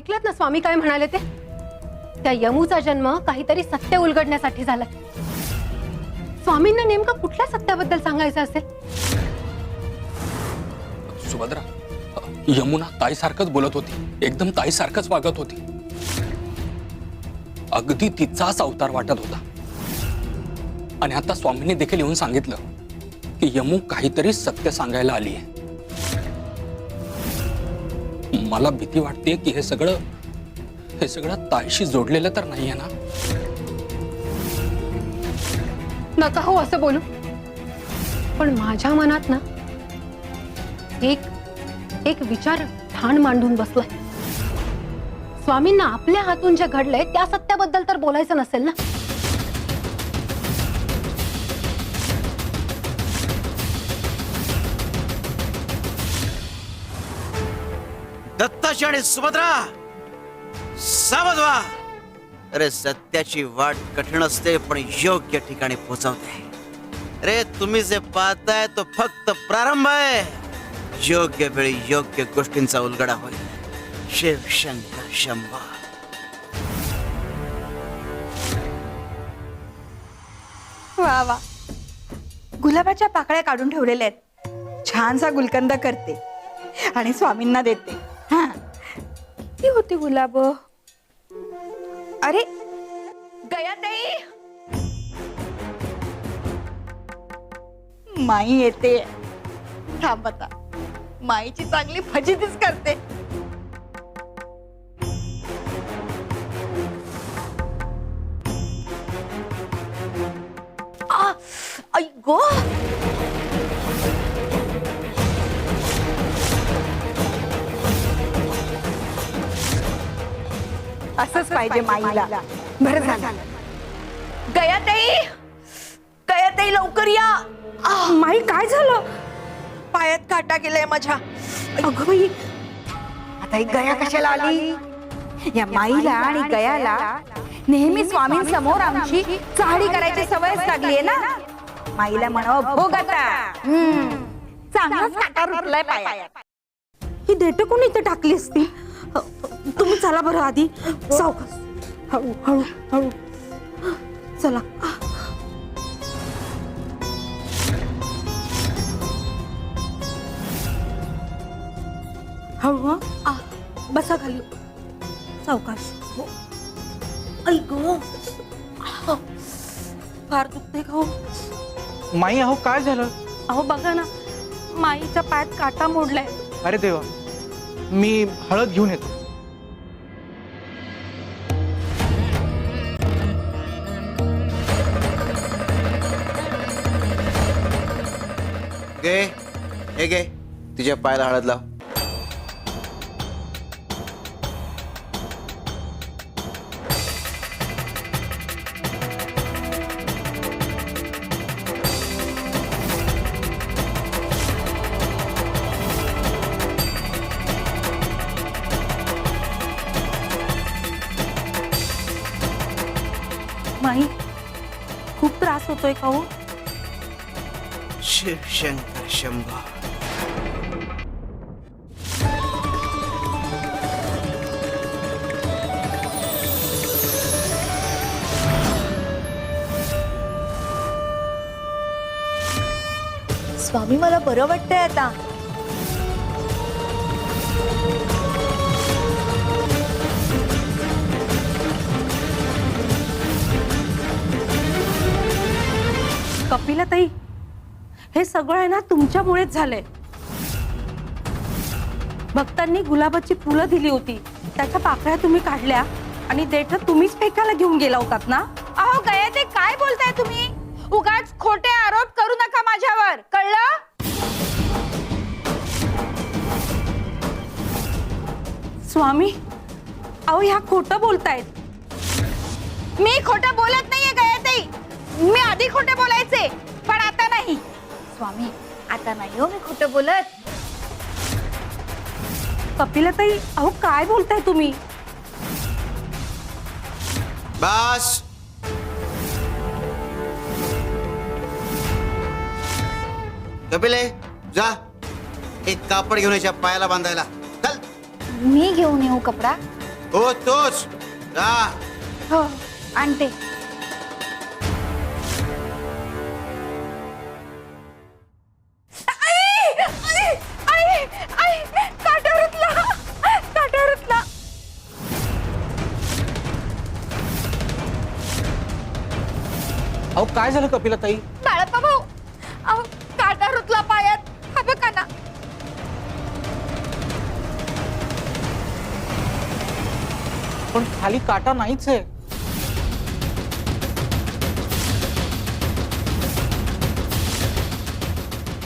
ऐकलत ना स्वामी काय म्हणाले ते? त्या यमूचा जन्म काहीतरी सत्य उलगडण्यासाठी झाला. स्वामींना नेमकं कुठल्या सत्याबद्दल सांगायचं असेल? सुभद्रा, यमुना ताईसारखंच बोलत होती, एकदम ताईसारखंच वागत होती. अगदी तिचाच अवतार वाटत होता. आणि आता स्वामींनी देखील येऊन सांगितलं की यमू काहीतरी सत्य सांगायला आली आहे. मला भीती वाटते की हे सगळं ताईशी जोडलेलं तर नाहीये ना? नका हो असं बोलू. पण माझ्या मनात ना एक विचार ठाण मांडून बसलाय. स्वामींना आपल्या हातून जे घडलंय त्या सत्याबद्दल तर बोलायचं नसेल ना? दत्ताची आणि सुभद्रा सावध व्हा. अरे सत्याची वाट कठीण असते पण योग्य ठिकाणी पोहोचवते. अरे तुम्ही जे पाहताय तो फक्त प्रारंभ आहे. योग्य वेळी योग्य गोष्टींचा उलगडा होईल. शिव शंकर शंभो. वा वा, गुलाबाच्या पाकळ्या काढून ठेवलेल्या आहेत. छानसा गुलकंद करते आणि स्वामींना देते. हा, किती होती गुलाब? अरे गयाताई, माई येते. थांब आता, माईची चांगली फजितीच करते. आई गो, असंच पाहिजे माईला. बरं झालं. गयाताई, गयाताई लवकर या. माई काय झालं? पायात काटा गेलाय माझ्या. अगं बाई, आता ही गया कशाला आली? या माईला आणि गयाला नेहमी स्वामींसमोर आमची चाळी करायची सवयच लागलीये ना. माईला म्हणावं भोग आता. चांगलाच काटा रुतलाय पायात. ही देठ कोणी इथे टाकली असती? तुम्ही चला बरं आधी. सावकाश, हळू हळू हळू चला. हळू. हा, बसा खाली. सावकाश. आई गो, फार दुखते का हो? माई, अहो काय झालं? अहो बघा ना, माईच्या पायात काटा मोडलाय. अरे देवा, मी हळद घेऊन येतो. गे हे गे, तिच्या पायाला हळद लाव. माई, खूप त्रास होतोय का हो? शिव शंकर शंभो. स्वामी, मला बरं वाटतंय आता. कपिलाताई, हे सगळं आहे ना तुमच्यामुळेच झालंय. भक्तांनी गुलाबाची फुलं दिली होती, त्याच्या पाकळ्या तुम्ही काढल्या आणि देठ तुम्हीच फेकायला घेऊन गेला होतात ना. अहो गयाताई, काय बोलताय तुम्ही? उगाच खोटे आरोप करू नका माझ्यावर, कळलं? स्वामी, अहो ह्या खोटं बोलतायत. मी खोटं बोलत नाहीये गयाताई. मी आधी खोटं बोलायचे, पण आता नाही. स्वामी, आता नाही हो मी खोटं बोलत. कपिलाताई, अहो काय बोलताय तुम्ही? बस. कपिले, जा एक कापड घेऊन याच्या पायाला बांधायला. चल. मी घेऊन येऊ कपडा? हो तोच जा. हो आणते. काटा रुतला. अहो काय झालं कपिला ताई? बाळप्पा भाऊ, अहो काटा रुतला पायात. हा बघा ना. पण खाली काटा नाहीच आहे.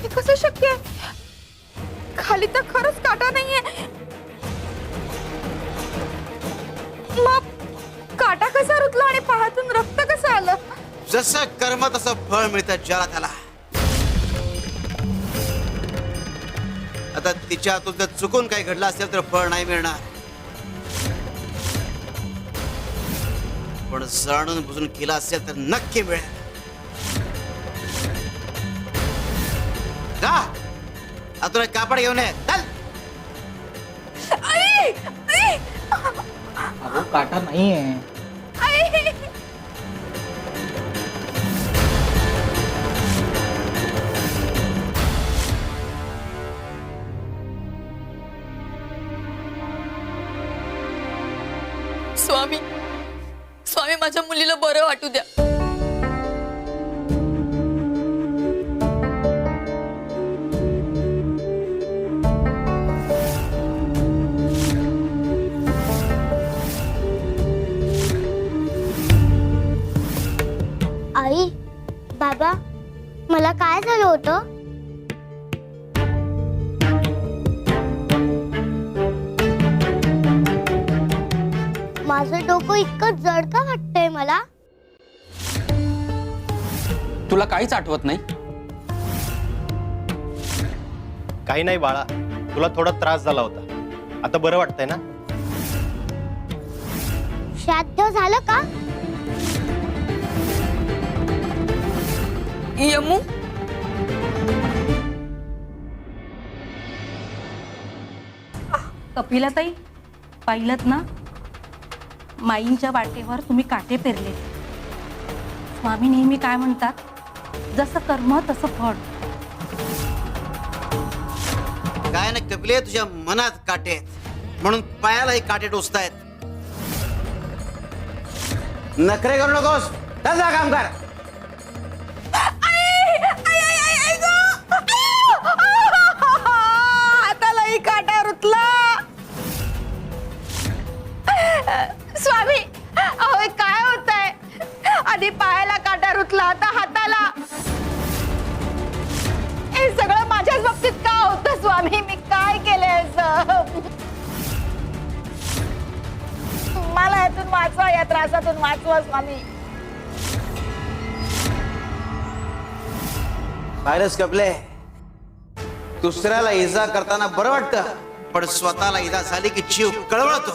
हे कसं शक्य आहे? खाली तर खरंच काटा नाहीये. मग काटा कसा रुतला आणि पायातून रक्त कसं आलं? जसं कर्म तसं फळ मिळतं ज्याला त्याला. आता तिच्या हातून जर चुकून काही घडलं असेल तर फळ नाही मिळणार, पण जाणून बुजून केला असेल तर नक्की मिळेल. जा आतून एक कापड घेऊन ये. चल. अहो काटा नाहीये. स्वामी स्वामी माझ्या मुलीला बरं वाटू द्या. आई, बाबा, मला काय झालं होतं? माझं डोकं इतकं जड का वाटतंय मला? तुला काहीच आठवत नाही? काही नाही बाळा, तुला थोडा त्रास झाला होता. आता बरं वाटतंय ना? श्राद्ध झालं का? यमू कपिलाताई, पाहिलत ना, माईंच्या वाटेवर तुम्ही काटे पेरले. स्वामी नेहमी काय म्हणतात, जसं कर्म तसं फळ. काय ना कपिले, तुझ्या मनात काटे आहेत म्हणून पायालाही काटे टोचतायत. नखरे करू नकोस. चल जा काम कर. हातालाही काटा रुतला. स्वामी, अहो हे काय होतंय? आधी पायाला काटा रुतला, आता हाताला. हे सगळं माझ्याच बाबतीत का होतं स्वामी? मी काय केलंय असं? मला यातून वाचवा, या त्रासातून वाचवा स्वामी. पाहिलंस कपले, दुसऱ्याला इजा करताना बरं वाटतं, पण स्वतःला इजा झाली की जीव कळवळतो.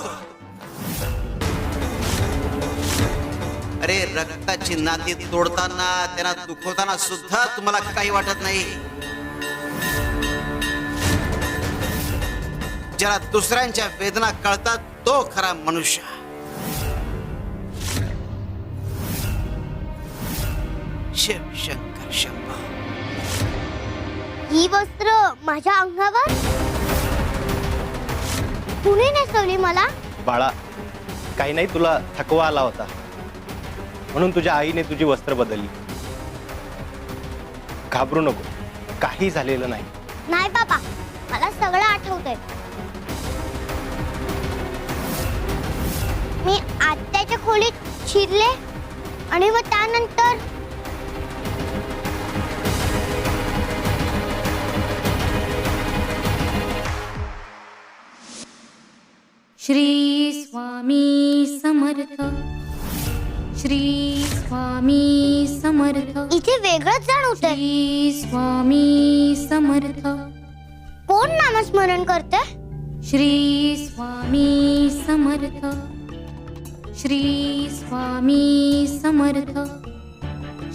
अरे रक्ताची नाती तोडताना, त्यांना दुखवताना सुद्धा तुम्हाला काही वाटत नाही. ज्याला दुसऱ्यांच्या वेदना कळतात तो खरा मनुष्य. शिव शंकर शंभो. ही वस्त्र माझ्या अंगावर कुणी नेसवली मला? बाळा, काही नाही, तुला थकवा आला होता म्हणून तुझ्या आईने तुझी वस्त्र बदलली. घाबरू नको, काही झालेलं नाही. नाही बाबा, मला सगळं आठवतंय. मी आत्याच्या खोलीत शिरले आणि मग त्यानंतर श्री स्वामी समर्थ. श्री स्वामी समर्थ. इथे वेगळंच जाणवतंय. श्री स्वामी समर्थ. कोण नामस्मरण करते? श्री स्वामी समर्थ. श्री स्वामी समर्थ.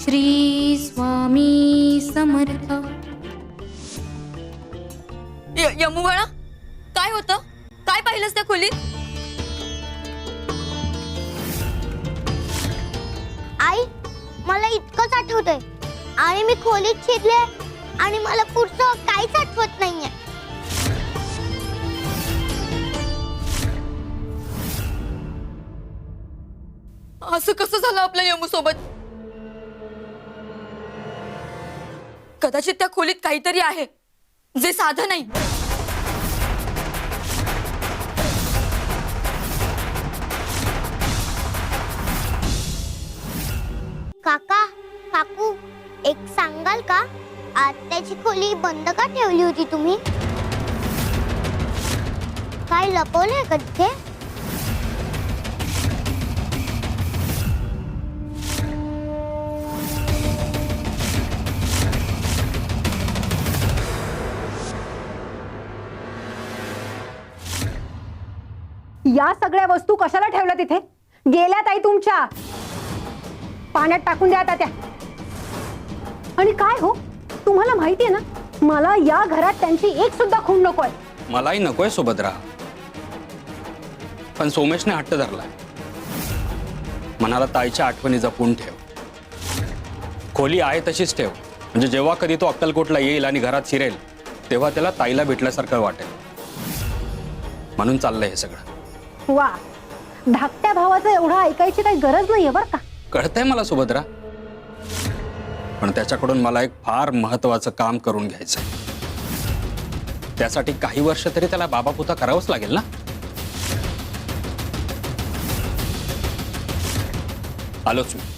श्री स्वामी समर्थ. यमू बाळा, काय होतं? काय पाहिलंस त्या खोलीत? मला इतकंच आठवतंय आणि मी खोलीत शिरले आणि मला पुढचं काहीच आठवत नाहीये. असं कसं झालं आपल्या यमू सोबत? कदाचित त्या खोलीत काहीतरी आहे जे साधं नाही. काका काकू एक सांगाल का आत्याची खोली बंद का ठेवली होती तुम्ही? काय लपवलंय का तिथे? या सगळ्या वस्तू कशाला ठेवल्या तिथे? गेल्या ताई तुमच्या. पाण्यात टाकून द्या आता त्या. आणि काय हो, तुम्हाला माहितीये ना, मला या घरात त्यांची एक सुद्धा खूण नकोय. मलाही नकोय सुभद्रा, पण सोमेशने हट्ट धरलाय. मनाला ताईच्या आठवणी जपून ठेव. खोली आहे तशीच ठेव, म्हणजे जेव्हा कधी तो अक्कलकोटला येईल आणि घरात शिरेल तेव्हा त्याला ताईला भेटल्यासारखं वाटेल. म्हणून चाललंय हे सगळं. वा, धाकट्या भावाचं एवढं ऐकायची काही गरज नाहीये बरं का. कळतंय मला सुभद्रा, पण त्याच्याकडून मला एक फार महत्वाचं काम करून घ्यायचंय. त्यासाठी काही वर्ष तरी त्याला बाबापुता करावंच लागेल ना. आलोच मी.